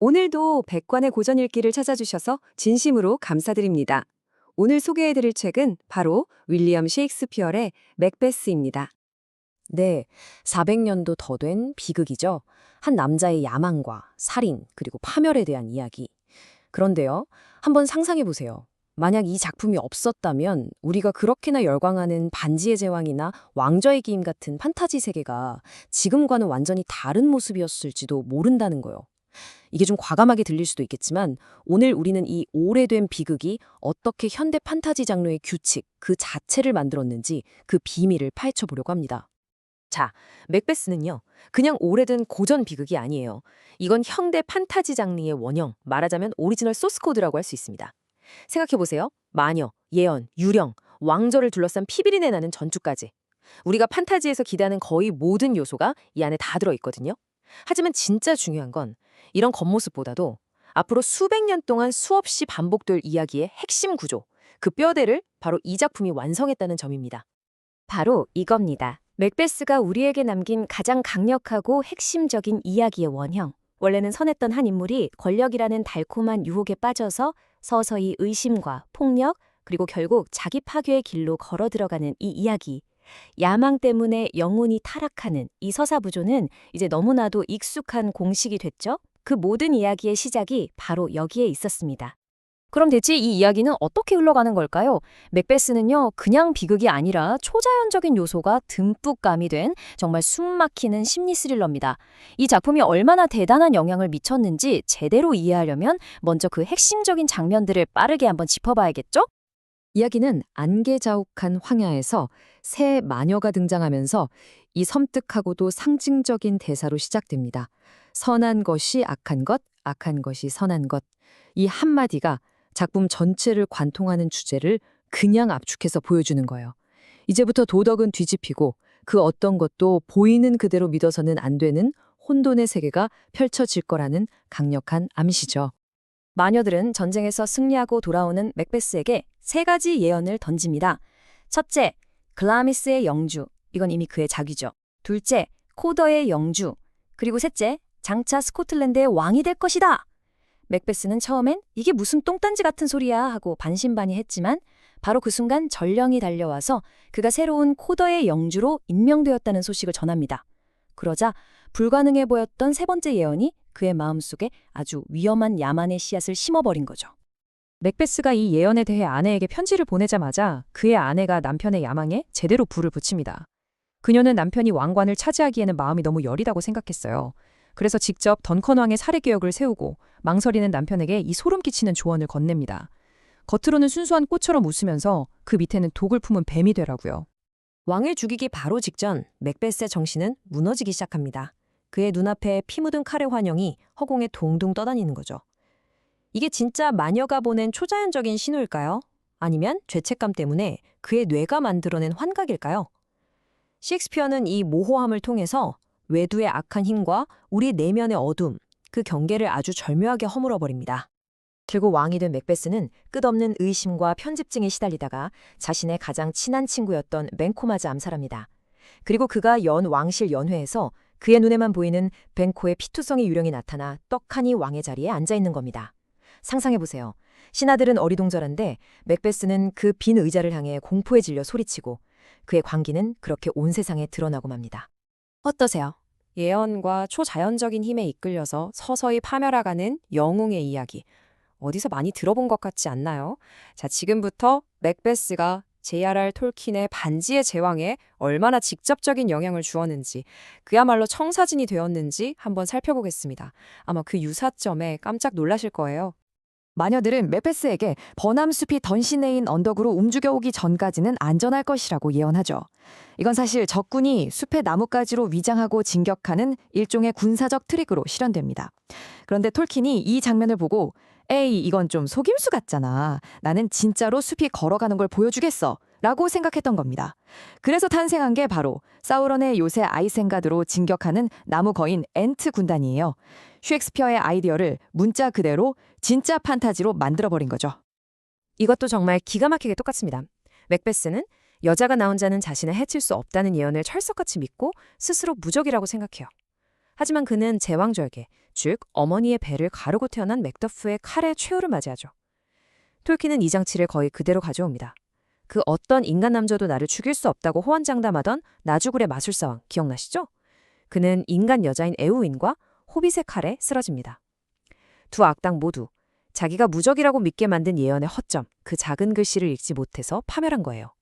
오늘도 백관의 고전 읽기를 찾아주셔서 진심으로 감사드립니다. 오늘 소개해드릴 책은 바로 윌리엄 셰익스피어의 맥베스입니다. 네, 400년도 더 된 비극이죠. 한 남자의 야망과 살인, 그리고 파멸에 대한 이야기. 그런데요, 한번 상상해 보세요. 만약 이 작품이 없었다면 우리가 그렇게나 열광하는 반지의 제왕이나 왕좌의 기임 같은 판타지 세계가 지금과는 완전히 다른 모습이었을지도 모른다는 거요. 이게 좀 과감하게 들릴 수도 있겠지만 오늘 우리는 이 오래된 비극이 어떻게 현대 판타지 장르의 규칙 그 자체를 만들었는지 그 비밀을 파헤쳐 보려고 합니다. 자, 맥베스는요, 그냥 오래된 고전 비극이 아니에요. 이건 현대 판타지 장르의 원형, 말하자면 오리지널 소스 코드라고 할 수 있습니다. 생각해보세요. 마녀, 예언, 유령, 왕조를 둘러싼 피비린내 나는 전투까지. 우리가 판타지에서 기대하는 거의 모든 요소가 이 안에 다 들어있거든요. 하지만 진짜 중요한 건 이런 겉모습보다도 앞으로 수백 년 동안 수없이 반복될 이야기의 핵심 구조, 그 뼈대를 바로 이 작품이 완성했다는 점입니다. 바로 이겁니다. 맥베스가 우리에게 남긴 가장 강력하고 핵심적인 이야기의 원형. 원래는 선했던 한 인물이 권력이라는 달콤한 유혹에 빠져서 서서히 의심과 폭력, 그리고 결국 자기 파괴의 길로 걸어 들어가는 이 이야기. 야망 때문에 영혼이 타락하는 이 서사부조는 이제 너무나도 익숙한 공식이 됐죠? 그 모든 이야기의 시작이 바로 여기에 있었습니다. 그럼 대체 이 이야기는 어떻게 흘러가는 걸까요? 맥베스는요, 그냥 비극이 아니라 초자연적인 요소가 듬뿍 가미된 정말 숨막히는 심리 스릴러입니다. 이 작품이 얼마나 대단한 영향을 미쳤는지 제대로 이해하려면 먼저 그 핵심적인 장면들을 빠르게 한번 짚어봐야겠죠? 이야기는 안개자욱한 황야에서 새 마녀가 등장하면서 이 섬뜩하고도 상징적인 대사로 시작됩니다. 선한 것이 악한 것, 악한 것이 선한 것. 이 한마디가 작품 전체를 관통하는 주제를 그냥 압축해서 보여주는 거예요. 이제부터 도덕은 뒤집히고 그 어떤 것도 보이는 그대로 믿어서는 안 되는 혼돈의 세계가 펼쳐질 거라는 강력한 암시죠. 마녀들은 전쟁에서 승리하고 돌아오는 맥베스에게 세 가지 예언을 던집니다. 첫째, 글라미스의 영주. 이건 이미 그의 자귀죠. 둘째, 코더의 영주. 그리고 셋째, 장차 스코틀랜드의 왕이 될 것이다. 맥베스는 처음엔 이게 무슨 똥딴지 같은 소리야 하고 반신반의했지만 바로 그 순간 전령이 달려와서 그가 새로운 코더의 영주로 임명되었다는 소식을 전합니다. 그러자 불가능해 보였던 세 번째 예언이 그의 마음속에 아주 위험한 야만의 씨앗을 심어버린 거죠. 맥베스가 이 예언에 대해 아내에게 편지를 보내자마자 그의 아내가 남편의 야망에 제대로 불을 붙입니다. 그녀는 남편이 왕관을 차지하기에는 마음이 너무 여리다고 생각했어요. 그래서 직접 던컨 왕의 살해 계획을 세우고 망설이는 남편에게 이 소름 끼치는 조언을 건넵니다. 겉으로는 순수한 꽃처럼 웃으면서 그 밑에는 독을 품은 뱀이 되라고요. 왕을 죽이기 바로 직전 맥베스의 정신은 무너지기 시작합니다. 그의 눈앞에 피 묻은 칼의 환영이 허공에 동동 떠다니는 거죠. 이게 진짜 마녀가 보낸 초자연적인 신호일까요? 아니면 죄책감 때문에 그의 뇌가 만들어낸 환각일까요? 셰익스피어는 이 모호함을 통해서 외두의 악한 힘과 우리 내면의 어둠, 그 경계를 아주 절묘하게 허물어버립니다. 결국 왕이 된 맥베스는 끝없는 의심과 편집증에 시달리다가 자신의 가장 친한 친구였던 벤코마즈 암살합니다. 그리고 그가 연 왕실 연회에서 그의 눈에만 보이는 벤코의 피투성이 유령이 나타나 떡하니 왕의 자리에 앉아있는 겁니다. 상상해보세요. 신하들은 어리동절한데 맥베스는 그 빈 의자를 향해 공포에 질려 소리치고 그의 광기는 그렇게 온 세상에 드러나고 맙니다. 어떠세요? 예언과 초자연적인 힘에 이끌려서 서서히 파멸해가는 영웅의 이야기. 어디서 많이 들어본 것 같지 않나요? 자, 지금부터 맥베스가 J.R.R. 톨킨의 반지의 제왕에 얼마나 직접적인 영향을 주었는지, 그야말로 청사진이 되었는지 한번 살펴보겠습니다. 아마 그 유사점에 깜짝 놀라실 거예요. 마녀들은 맥베스에게 버남숲이 던시네인 언덕으로 움직여오기 전까지는 안전할 것이라고 예언하죠. 이건 사실 적군이 숲의 나뭇가지로 위장하고 진격하는 일종의 군사적 트릭으로 실현됩니다. 그런데 톨킨이 이 장면을 보고 에이, 이건 좀 속임수 같잖아. 나는 진짜로 숲이 걸어가는 걸 보여주겠어. 라고 생각했던 겁니다. 그래서 탄생한 게 바로 사우런의 요새 아이센가드로 진격하는 나무 거인 엔트 군단이에요. 셰익스피어의 아이디어를 문자 그대로 진짜 판타지로 만들어버린 거죠. 이것도 정말 기가 막히게 똑같습니다. 맥베스는 여자가 나온 자는 자신을 해칠 수 없다는 예언을 철석같이 믿고 스스로 무적이라고 생각해요. 하지만 그는 제왕절개, 즉 어머니의 배를 가르고 태어난 맥더프의 칼의 최후를 맞이하죠. 톨킨은 이 장치를 거의 그대로 가져옵니다. 그 어떤 인간 남자도 나를 죽일 수 없다고 호언장담하던 나주굴의 마술사왕 기억나시죠? 그는 인간 여자인 에우윈과 호빗의 칼에 쓰러집니다. 두 악당 모두 자기가 무적이라고 믿게 만든 예언의 허점, 그 작은 글씨를 읽지 못해서 파멸한 거예요.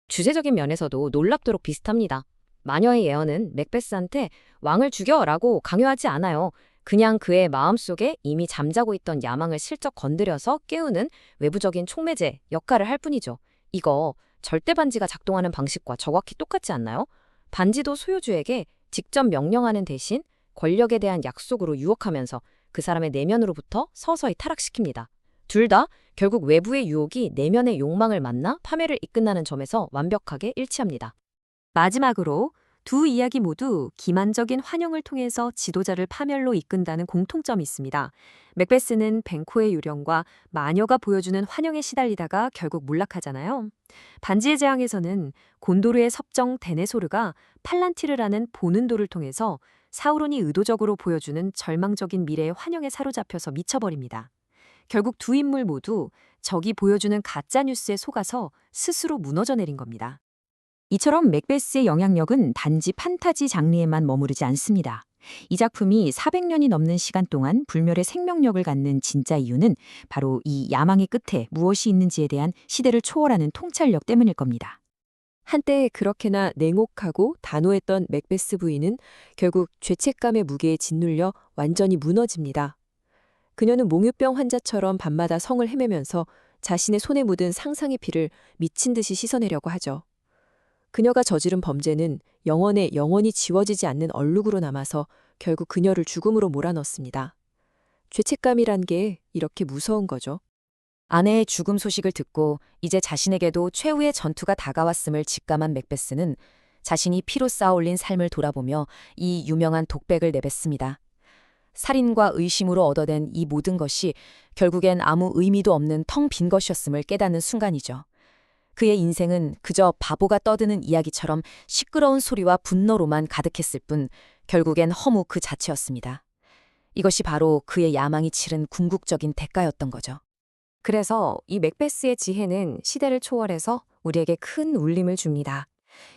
주제적인 면에서도 놀랍도록 비슷합니다. 마녀의 예언은 맥베스한테 왕을 죽여라고 강요하지 않아요. 그냥 그의 마음속에 이미 잠자고 있던 야망을 슬쩍 건드려서 깨우는 외부적인 촉매제 역할을 할 뿐이죠. 이거 절대 반지가 작동하는 방식과 정확히 똑같지 않나요? 반지도 소유주에게 직접 명령하는 대신 권력에 대한 약속으로 유혹하면서 그 사람의 내면으로부터 서서히 타락시킵니다. 둘 다 결국 외부의 유혹이 내면의 욕망을 만나 파멸을 이끈다는 점에서 완벽하게 일치합니다. 마지막으로 두 이야기 모두 기만적인 환영을 통해서 지도자를 파멸로 이끈다는 공통점이 있습니다. 맥베스는 뱅코의 요령과 마녀가 보여주는 환영에 시달리다가 결국 몰락하잖아요. 반지의 제왕에서는 곤도르의 섭정 데네소르가 팔란티르라는 보는 돌을 통해서 사우론이 의도적으로 보여주는 절망적인 미래의 환영에 사로잡혀서 미쳐버립니다. 결국 두 인물 모두 적이 보여주는 가짜뉴스에 속아서 스스로 무너져 내린 겁니다. 이처럼 맥베스의 영향력은 단지 판타지 장르에만 머무르지 않습니다. 이 작품이 400년이 넘는 시간 동안 불멸의 생명력을 갖는 진짜 이유는 바로 이 야망의 끝에 무엇이 있는지에 대한 시대를 초월하는 통찰력 때문일 겁니다. 한때 그렇게나 냉혹하고 단호했던 맥베스 부인은 결국 죄책감의 무게에 짓눌려 완전히 무너집니다. 그녀는 몽유병 환자처럼 밤마다 성을 헤매면서 자신의 손에 묻은 상상의 피를 미친 듯이 씻어내려고 하죠. 그녀가 저지른 범죄는 영원에 영원히 지워지지 않는 얼룩으로 남아서 결국 그녀를 죽음으로 몰아넣습니다. 죄책감이란 게 이렇게 무서운 거죠. 아내의 죽음 소식을 듣고 이제 자신에게도 최후의 전투가 다가왔음을 직감한 맥베스는 자신이 피로 쌓아올린 삶을 돌아보며 이 유명한 독백을 내뱉습니다. 살인과 의심으로 얻어낸 이 모든 것이 결국엔 아무 의미도 없는 텅 빈 것이었음을 깨닫는 순간이죠. 그의 인생은 그저 바보가 떠드는 이야기처럼 시끄러운 소리와 분노로만 가득했을 뿐 결국엔 허무 그 자체였습니다. 이것이 바로 그의 야망이 치른 궁극적인 대가였던 거죠. 그래서 이 맥베스의 지혜는 시대를 초월해서 우리에게 큰 울림을 줍니다.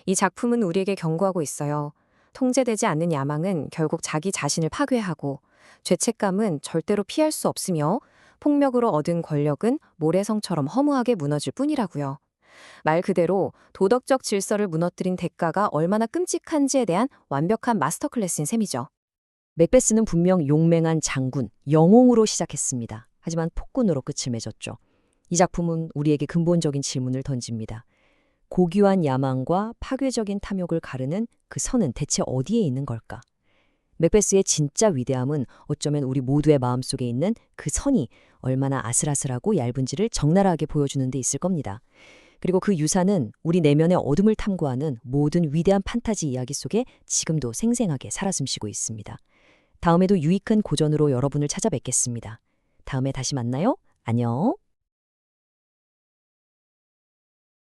이 작품은 우리에게 경고하고 있어요. 통제되지 않는 야망은 결국 자기 자신을 파괴하고 죄책감은 절대로 피할 수 없으며 폭력으로 얻은 권력은 모래성처럼 허무하게 무너질 뿐이라고요. 말 그대로 도덕적 질서를 무너뜨린 대가가 얼마나 끔찍한지에 대한 완벽한 마스터 클래스인 셈이죠. 맥베스는 분명 용맹한 장군, 영웅으로 시작했습니다. 하지만 폭군으로 끝을 맺었죠. 이 작품은 우리에게 근본적인 질문을 던집니다. 고귀한 야망과 파괴적인 탐욕을 가르는 그 선은 대체 어디에 있는 걸까? 맥베스의 진짜 위대함은 어쩌면 우리 모두의 마음속에 있는 그 선이 얼마나 아슬아슬하고 얇은지를 적나라하게 보여주는 데 있을 겁니다. 그리고 그 유산은 우리 내면의 어둠을 탐구하는 모든 위대한 판타지 이야기 속에 지금도 생생하게 살아 숨쉬고 있습니다. 다음에도 유익한 고전으로 여러분을 찾아뵙겠습니다. 다음에 다시 만나요. 안녕.